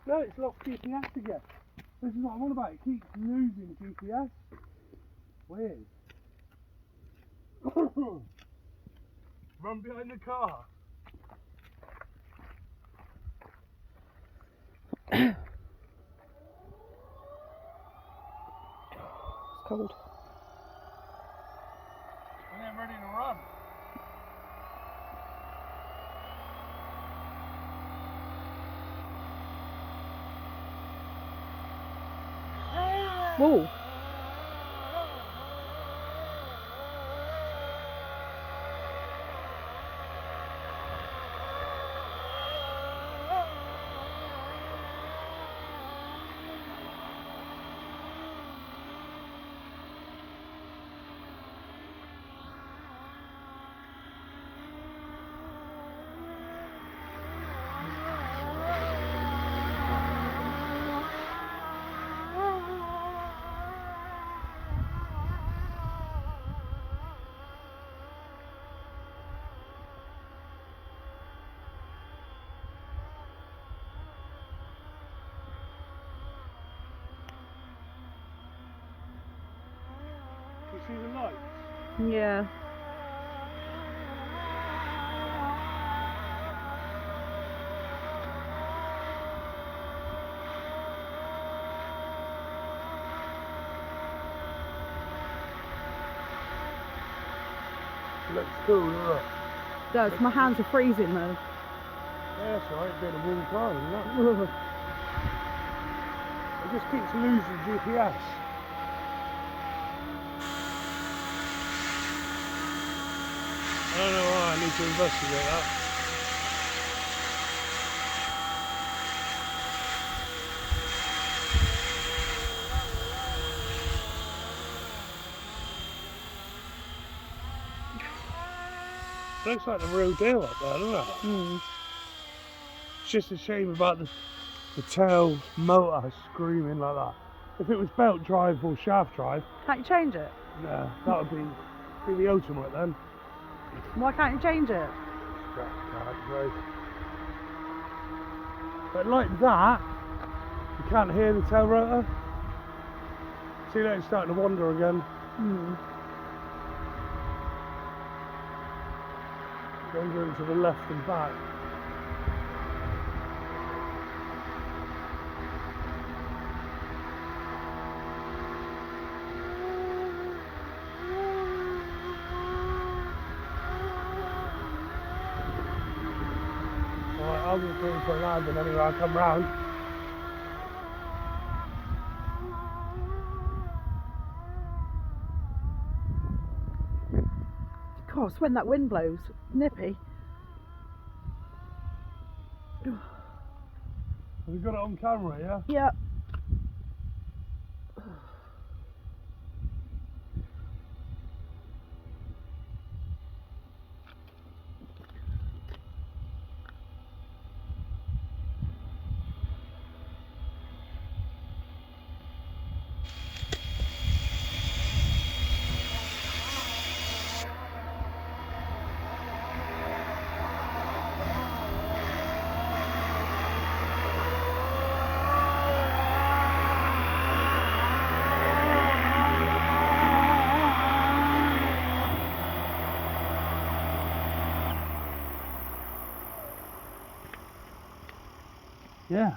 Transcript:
No, it's lost GPS again. This is what I'm on about, it keeps losing GPS. Weird. Run behind the car. It's cold. And then ready to run. Whoa. You see the lights? Yeah. Looks cool, doesn't it? Does. My hands are freezing though. Yeah, that's right, been a warm car, isn't it? It just keeps losing GPS. I don't know why, I need to investigate that. Looks like the real deal up there, doesn't it? Mm. It's just a shame about the tail motor screaming like that. If it was belt drive or shaft drive, Can't you change it? yeah, that would be the ultimate then. Why can't you change it? But like that, you can't hear the tail rotor. See that it's starting to wander again. Mm. Wandering to the left and back. Alright, I'll just go for an landing anyway, I'll come round. Of course, when that wind blows, nippy. Have you got it on camera, yeah? Yeah. Yeah.